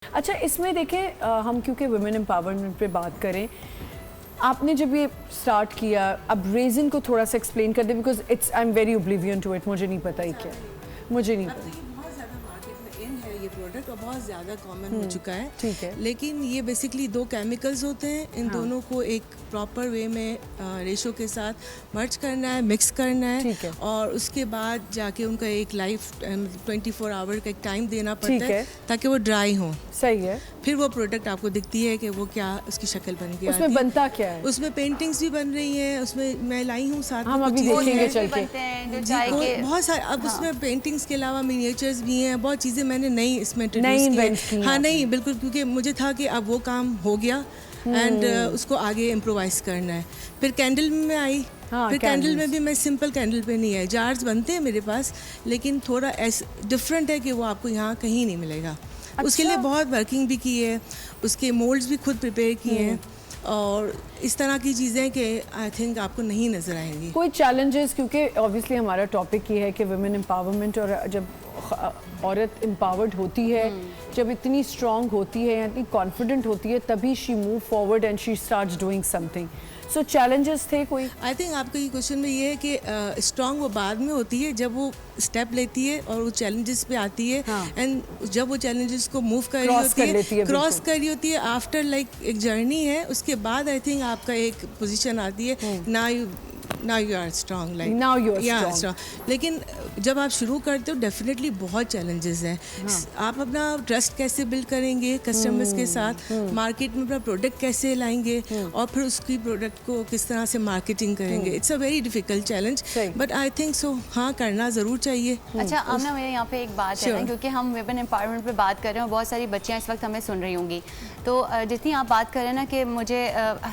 अच्छा, इसमें देखें हम क्योंकि वुमेन एम्पावरमेंट पे बात करें, आपने जब ये स्टार्ट किया, अब रेजन को थोड़ा सा एक्सप्लेन कर दे, because it's I am very oblivion to it, मुझे नहीं पता ही क्या, मुझे नहीं पता। बहुत ज़्यादा मार्केट में इन है ये प्रोडक्ट और बहुत ज़्यादा कॉमन हो चुका है। ठीक है। लेकिन ये बेसिकली दो केमिकल्स होते हैं, इन दोनों को एक प्रॉपर वे में रेशो के साथ मर्ज करना है, मिक्स करना है, ठीक है। और उसके बाद जाके उनका एक लाइफ 24 आवर का एक टाइम देना पड़ता है ताकि वो ड्राई हो। सही है। फिर वो प्रोडक्ट आपको दिखती है कि वो क्या उसकी शक्ल बन गई। उसमें बनता क्या है? उसमें पेंटिंग्स भी बन रही हैं, उसमें मैं लाई हूँ साथ में, हम अभी देखेंगे चल के। बहुत सारे अब उसमें पेंटिंग्स के अलावा मिनिएचर्स भी हैं, बहुत चीज़ें मैंने नई इसमें नई इंट्रोड्यूस की। हाँ नहीं बिल्कुल, क्योंकि मुझे था कि अब वो काम हो गया एंड उसको आगे इम्प्रोवाइज करना है। फिर कैंडल में आई। फिर कैंडल में भी मैं सिंपल कैंडल पे नहीं है, जार्स बनते हैं मेरे पास, लेकिन थोड़ा ऐसा डिफरेंट है कि वो आपको यहाँ कहीं नहीं मिलेगा। अच्छा? उसके लिए बहुत वर्किंग भी की है, उसके मोल्ड्स भी खुद प्रिपेयर किए हैं और इस तरह की चीज़ें कि आई थिंक आपको नहीं नज़र आएंगी। कोई चैलेंजेस, क्योंकि ऑब्वियसली हमारा टॉपिक ये है कि वुमेन एम्पावरमेंट, और जब औरत एम्पावर्ड होती है, जब इतनी स्ट्रॉन्ग होती है, इतनी कॉन्फिडेंट होती है, तभी she move forward and she starts doing something. So challenges थे कोई? आई थिंक आपका ये क्वेश्चन में ये है कि स्ट्रॉन्ग वो बाद में होती है जब वो स्टेप लेती है और वो चैलेंजेस पे आती है, एंड जब वो चैलेंजेस को मूव कर रही होती है, क्रॉस कर रही होती है, आफ्टर लाइक एक जर्नी है, उसके बाद आई थिंक आपका एक पोजीशन आती है, now you are strong, like now you are strong. लेकिन जब आप शुरू करते हो डेफिनेटली बहुत चैलेंजेस हैं। आप अपना ट्रस्ट कैसे बिल्ड करेंगे कस्टमर्स के साथ, मार्केट में अपना प्रोडक्ट कैसे लाएंगे और फिर उसकी प्रोडक्ट को किस तरह से मार्केटिंग करेंगे। It's a very difficult challenge, but I think so हाँ करना ज़रूर चाहिए। अच्छा आमना, मेरे यहाँ पे एक बात है, क्योंकि हम वुमेन एम्पावरमेंट पे बात कर रहे हैं, बहुत सारी बच्चियाँ इस वक्त हमें सुन रही होंगी, तो जितनी आप बात कर रहे हैं ना कि मुझे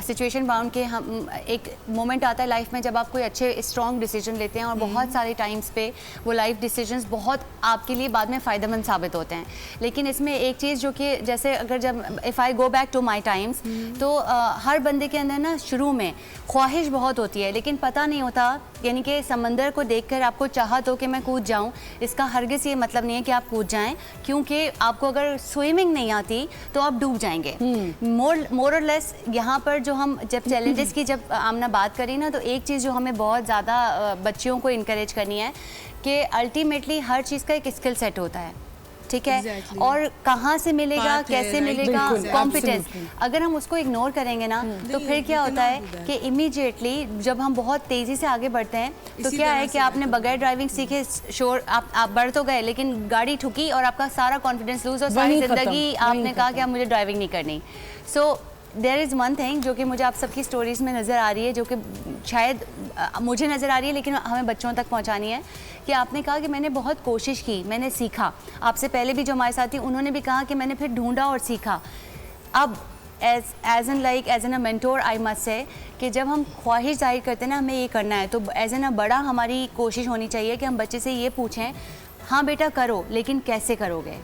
सिचुएशन बाउंड के हम एक मोमेंट आता है लाइफ में जब आप कोई अच्छे स्ट्रॉन्ग डिसीजन लेते हैं और बहुत सारे टाइम्स पे वो लाइफ डिसीजंस बहुत आपके लिए बाद में फ़ायदेमंद साबित होते हैं। लेकिन इसमें एक चीज़ जो कि जैसे अगर जब if I go back to my times, तो हर बंदे के अंदर ना शुरू में ख्वाहिश बहुत होती है, लेकिन पता नहीं होता, यानी कि समंदर को देखकर आपको चाहत हो कि मैं कूद जाऊं, इसका हरगिज़ ये मतलब नहीं है कि आप कूद जाएं, क्योंकि आपको अगर स्विमिंग नहीं आती तो आप डूब जाएंगे। मोर और लेस यहाँ पर जो हम जब चैलेंजेस की जब आमना बात करी ना, तो एक चीज़ जो हमें बहुत ज़्यादा बच्चियों को इनकरेज करनी है कि अल्टीमेटली हर चीज़ का एक स्किल सेट होता है, ठीक है, exactly. और कहाँ से मिलेगा, कैसे मिलेगा, कॉम्पिटेंस, अगर हम उसको इग्नोर करेंगे ना तो फिर क्या होता है कि इमीडिएटली जब हम बहुत तेज़ी से आगे बढ़ते हैं तो क्या है कि आपने बगैर ड्राइविंग सीखे श्योर आप बढ़ तो गए, लेकिन गाड़ी ठुकी और आपका सारा कॉन्फिडेंस लूज और सारी ज़िंदगी आपने कहा कि अब मुझे ड्राइविंग नहीं करनी। So there is one thing जो कि मुझे आप सबकी स्टोरीज़ में नज़र आ रही है, जो कि शायद मुझे नज़र आ रही है लेकिन हमें बच्चों तक पहुंचानी है, कि आपने कहा कि मैंने बहुत कोशिश की, मैंने सीखा। आपसे पहले भी जो हमारे साथ थी उन्होंने भी कहा कि मैंने फिर ढूंढा और सीखा। अब as an a mentor I must say कि जब हम ख्वाहिश जाहिर करते हैं ना हमें ये करना है, तो एज एन अ बड़ा हमारी कोशिश होनी चाहिए कि हम बच्चे से ये पूछें, हाँ बेटा करो, लेकिन कैसे करोगे।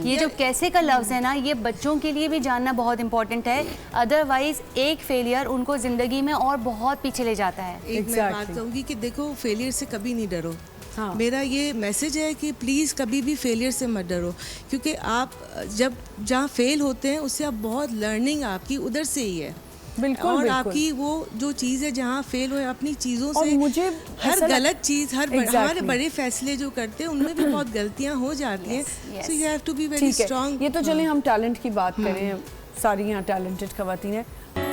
ये जो कैसे का लफ्ज़ है ना, ये बच्चों के लिए भी जानना बहुत इंपॉर्टेंट है, अदरवाइज एक फेलियर उनको ज़िंदगी में और बहुत पीछे ले जाता है। एक मैं बात कहूँगी कि देखो, फेलियर से कभी नहीं डरो। मेरा ये मैसेज है कि प्लीज़ कभी भी फेलियर से मत डरो, क्योंकि आप जब जहाँ फेल होते हैं उससे आप बहुत लर्निंग आपकी उधर से ही है। बिल्कुल, और बिल्कुल। आपकी वो जो चीज़ है जहाँ फेल हो अपनी चीज़ों और से, मुझे हर गलत चीज़, हमारे बड़े फैसले जो करते हैं उनमें भी बहुत गलतियाँ हो जाती हैं, so you have to be very strong. ये तो चलें हम टैलेंट की बात करें, सारी यहाँ टैलेंटेड ख़वातीन हैं।